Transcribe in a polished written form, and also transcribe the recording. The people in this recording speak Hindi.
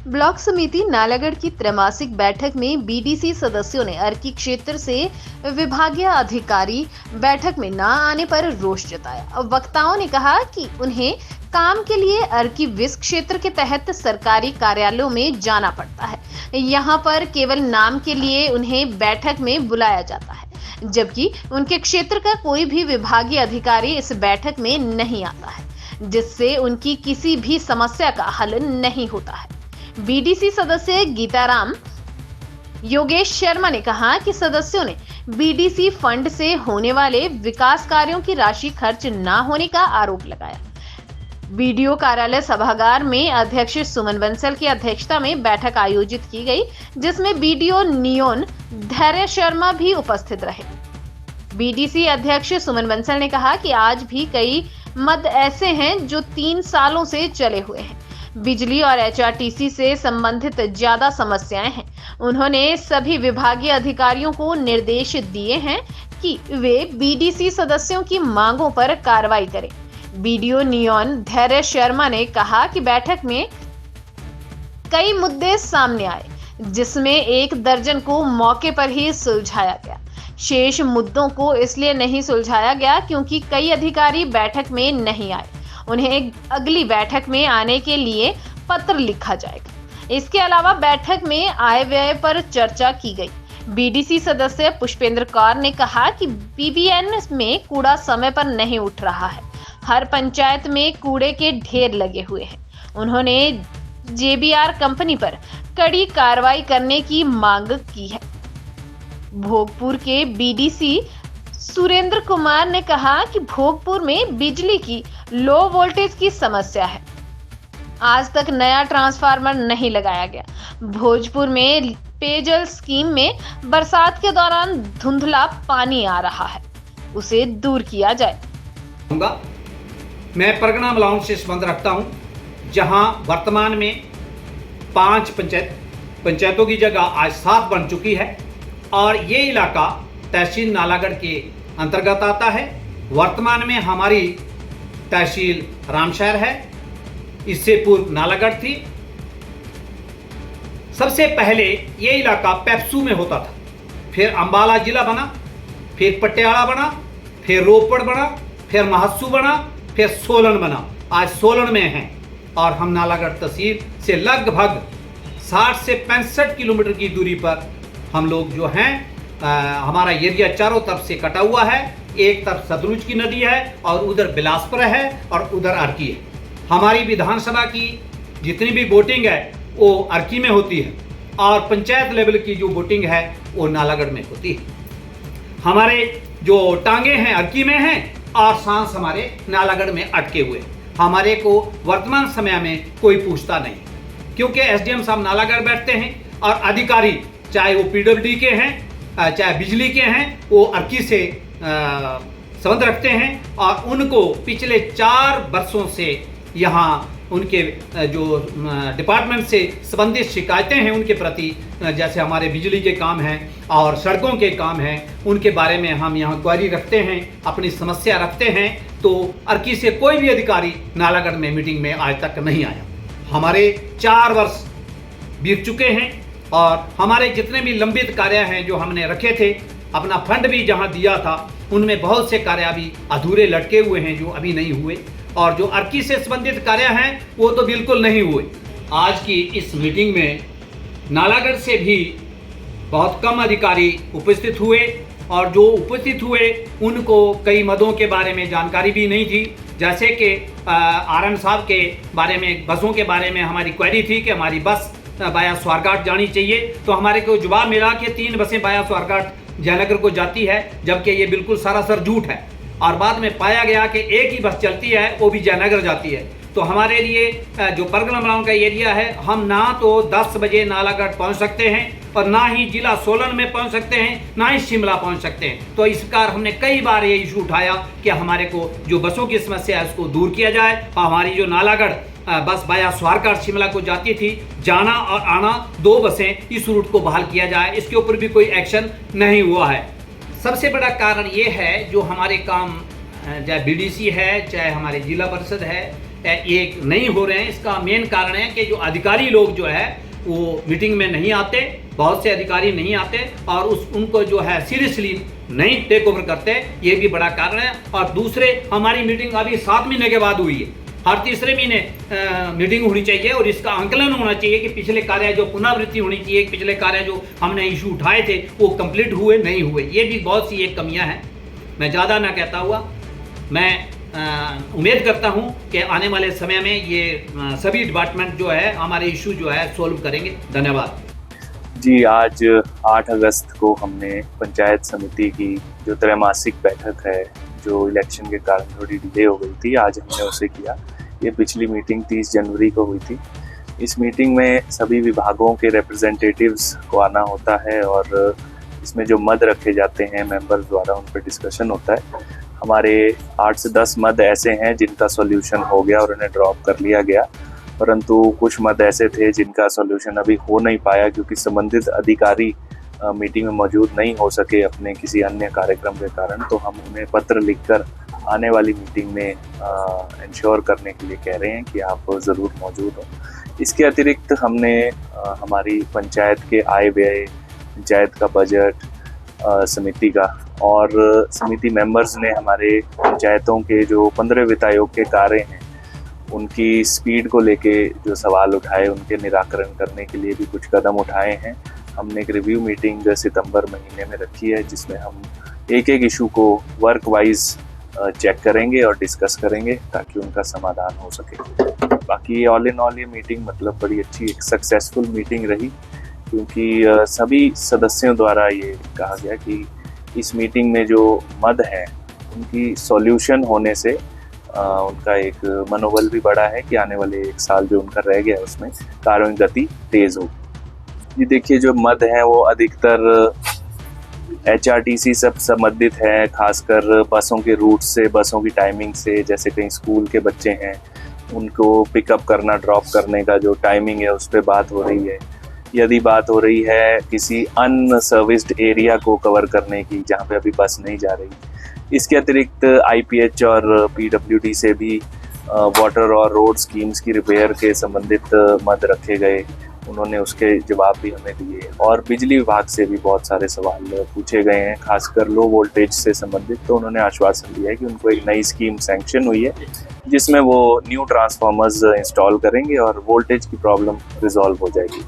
ब्लॉक समिति नालागढ़ की त्रैमासिक बैठक में बीडीसी सदस्यों ने अर्की क्षेत्र से विभागीय अधिकारी बैठक में न आने पर रोष जताया। वक्ताओं ने कहा कि उन्हें काम के लिए अर्की विस क्षेत्र के तहत सरकारी कार्यालयों में जाना पड़ता है। यहाँ पर केवल नाम के लिए उन्हें बैठक में बुलाया जाता है, जबकि उनके क्षेत्र का कोई भी विभागीय अधिकारी इस बैठक में नहीं आता है, जिससे उनकी किसी भी समस्या का हल नहीं होता है। बीडीसी सदस्य गीताराम योगेश शर्मा ने कहा कि सदस्यों ने बीडीसी फंड से होने वाले विकास कार्यों की राशि खर्च न होने का आरोप लगाया। बीडीओ कार्यालय सभागार में अध्यक्ष सुमन बंसल की अध्यक्षता में बैठक आयोजित की गई, जिसमें बीडीओ नियोन धैर्य शर्मा भी उपस्थित रहे। बीडीसी अध्यक्ष सुमन बंसल ने कहा कि आज भी कई मद ऐसे हैं जो 3 सालों से चले हुए हैं। बिजली और एचआरटीसी से संबंधित ज्यादा समस्याएं हैं। उन्होंने सभी विभागीय अधिकारियों को निर्देश दिए हैं कि वे बीडीसी सदस्यों की मांगों पर कार्रवाई करें। बीडीओ नियोन धैर्य शर्मा ने कहा कि बैठक में कई मुद्दे सामने आए, जिसमें 1 दर्जन को मौके पर ही सुलझाया गया। शेष मुद्दों को इसलिए नहीं सुलझाया गया क्योंकि कई अधिकारी बैठक में नहीं आए। उन्हें अगली बैठक में आने के लिए पत्र लिखा जाएगा। इसके अलावा बैठक में आय व्यय पर चर्चा की गई। बीडीसी सदस्य पुष्पेंद्र कौर ने कहा कि बीबीएन में कूड़ा समय पर नहीं उठ रहा है। हर पंचायत में कूड़े के ढेर लगे हुए हैं। उन्होंने जेबीआर कंपनी पर कड़ी कार्रवाई करने की मांग की है। भोगपुर के बीडीसी सुरेंद्र कुमार ने कहा कि भोगपुर में बिजली की लो वोल्टेज की समस्या है। आज तक नया ट्रांसफार्मर नहीं लगाया गया। भोजपुर में पेयजल स्कीम में बरसात के दौरान धुंधला पानी आ रहा है, उसे दूर किया जाए। मैं परगना मलाउन से संबंध रखता हूं, जहां वर्तमान में 5 पंचायतों की जगह आज 7 बन चुकी है और ये इलाका तहसील नालागढ़ के अंतर्गत आता है। वर्तमान में हमारी तहसील रामशहर है, इससे पूर्व नालागढ़ थी। सबसे पहले ये इलाका पेप्सू में होता था, फिर अंबाला जिला बना, फिर पटियाला बना, फिर रोपड़ बना, फिर महासू बना, फिर सोलन बना। आज सोलन में हैं और हम नालागढ़ तहसील से लगभग 60 से 65 किलोमीटर की दूरी पर हम लोग जो हैं। हमारा एरिया चारों तरफ से कटा हुआ है। एक तरफ सतलुज की नदी है और उधर बिलासपुर है और उधर अर्की है। हमारी विधानसभा की जितनी भी वोटिंग है वो अर्की में होती है और पंचायत लेवल की जो वोटिंग है वो नालागढ़ में होती है। हमारे जो टांगे हैं अर्की में हैं और सांस हमारे नालागढ़ में अटके हुए। हमारे को वर्तमान समय में कोई पूछता नहीं, क्योंकि एसडीएम साहब नालागढ़ बैठते हैं और अधिकारी चाहे वो पीडब्ल्यूडी के हैं चाहे बिजली के हैं वो अर्की से संबंध रखते हैं और उनको पिछले 4 वर्षों से यहाँ उनके जो डिपार्टमेंट से संबंधित शिकायतें हैं उनके प्रति, जैसे हमारे बिजली के काम हैं और सड़कों के काम हैं, उनके बारे में हम यहाँ क्वेरी रखते हैं, अपनी समस्या रखते हैं। तो अर्की से कोई भी अधिकारी नालागढ़ में मीटिंग में आज तक नहीं आया। हमारे 4 वर्ष बीत चुके हैं और हमारे जितने भी लंबित कार्य हैं जो हमने रखे थे, अपना फंड भी जहां दिया था, उनमें बहुत से कार्य अभी अधूरे लटके हुए हैं जो अभी नहीं हुए, और जो अर्की से संबंधित कार्य हैं वो तो बिल्कुल नहीं हुए। आज की इस मीटिंग में नालागढ़ से भी बहुत कम अधिकारी उपस्थित हुए और जो उपस्थित हुए उनको कई मदों के बारे में जानकारी भी नहीं थी। जैसे कि आरएम साहब के बारे में, बसों के बारे में हमारी क्वेरी थी कि हमारी बस बाया स्वारघाट जानी चाहिए, तो हमारे को जवाब मिला कि 3 बसें बाया स्वारघाट जयनगर को जाती है, जबकि ये बिल्कुल सरासर झूठ है। और बाद में पाया गया कि एक ही बस चलती है, वो भी जयनगर जाती है। तो हमारे लिए जो परगना मलाउन का एरिया है, हम ना तो 10 बजे नालागढ़ पहुंच सकते हैं और ना ही जिला सोलन में पहुंच सकते हैं, ना ही शिमला पहुंच सकते हैं। तो इस प्रकार हमने कई बार ये इशू उठाया कि हमारे को जो बसों की समस्या है उसको दूर किया जाए और हमारी जो नालागढ़ बस बाया स्वारघाट शिमला को जाती थी, जाना और आना 2 बसें, इस रूट को बहाल किया जाए। इसके ऊपर भी कोई एक्शन नहीं हुआ है। सबसे बड़ा कारण ये है जो हमारे काम, चाहे बीडीसी है, चाहे हमारे जिला परिषद है, ये नहीं हो रहे हैं, इसका मेन कारण है कि जो अधिकारी लोग जो है वो मीटिंग में नहीं आते, बहुत से अधिकारी नहीं आते और उनको जो है सीरियसली नहीं टेक ओवर करते, ये भी बड़ा कारण है। और दूसरे, हमारी मीटिंग अभी 7 महीने के बाद हुई है, हर तीसरे महीने मीटिंग होनी चाहिए और इसका आंकलन होना चाहिए कि पिछले कार्य जो पुनरावृत्ति होनी चाहिए, पिछले कार्य जो हमने इशू उठाए थे वो कंप्लीट हुए नहीं हुए, ये भी बहुत सी एक कमियां हैं। मैं ज़्यादा ना कहता हुआ मैं उम्मीद करता हूं कि आने वाले समय में ये सभी डिपार्टमेंट जो है हमारे इशू जो है सोल्व करेंगे। धन्यवाद जी। आज 8 अगस्त को हमने पंचायत समिति की जो त्रैमासिक बैठक है, जो इलेक्शन के कारण थोड़ी डिले हो गई थी, आज हमने उसे किया। ये पिछली मीटिंग 30 जनवरी को हुई थी। इस मीटिंग में सभी विभागों के रिप्रेजेंटेटिव्स को आना होता है और इसमें जो मद रखे जाते हैं मेंबर्स द्वारा, उन पर डिस्कशन होता है। हमारे 8 से 10 मद ऐसे हैं जिनका सॉल्यूशन हो गया और उन्हें ड्रॉप कर लिया गया, परंतु कुछ मद ऐसे थे जिनका सॉल्यूशन अभी हो नहीं पाया क्योंकि संबंधित अधिकारी मीटिंग में मौजूद नहीं हो सके अपने किसी अन्य कार्यक्रम के कारण। तो हम उन्हें पत्र लिखकर आने वाली मीटिंग में इंश्योर करने के लिए कह रहे हैं कि आप ज़रूर मौजूद हो। इसके अतिरिक्त हमने हमारी पंचायत के आय व्यय, पंचायत का बजट, समिति का और समिति मेंबर्स ने हमारे पंचायतों के जो 15 वित्त आयोग के कार्य हैं उनकी स्पीड को लेके जो सवाल उठाए, उनके निराकरण करने के लिए भी कुछ कदम उठाए हैं। हमने एक रिव्यू मीटिंग सितंबर महीने में रखी है जिसमें हम एक एक इशू को वर्क वाइज चेक करेंगे और डिस्कस करेंगे ताकि उनका समाधान हो सके। बाकी ऑल इन ऑल ये मीटिंग मतलब बड़ी अच्छी एक सक्सेसफुल मीटिंग रही क्योंकि सभी सदस्यों द्वारा ये कहा गया कि इस मीटिंग में जो मद हैं उनकी सॉल्यूशन होने से उनका एक मनोबल भी बढ़ा है कि आने वाले 1 साल जो उनका रह गया उसमें कार्यों की गति तेज हो। ये देखिए जो मद हैं वो अधिकतर HRTC से संबंधित है, खासकर बसों के रूट से, बसों की टाइमिंग से। जैसे कहीं स्कूल के बच्चे हैं उनको पिकअप करना, ड्रॉप करने का जो टाइमिंग है उस पर बात हो रही है। यदि बात हो रही है किसी अनसर्विस्ड एरिया को कवर करने की जहाँ पे अभी बस नहीं जा रही। इसके अतिरिक्त IPH और PWD से भी वाटर और रोड स्कीम्स की रिपेयर के संबंधित मद रखे गए, उन्होंने उसके जवाब भी हमें दिए। और बिजली विभाग से भी बहुत सारे सवाल पूछे गए हैं, खासकर लो वोल्टेज से संबंधित। तो उन्होंने आश्वासन दिया है कि उनको एक नई स्कीम सैंक्शन हुई है जिसमें वो न्यू ट्रांसफार्मर्स इंस्टॉल करेंगे और वोल्टेज की प्रॉब्लम रिजॉल्व हो जाएगी।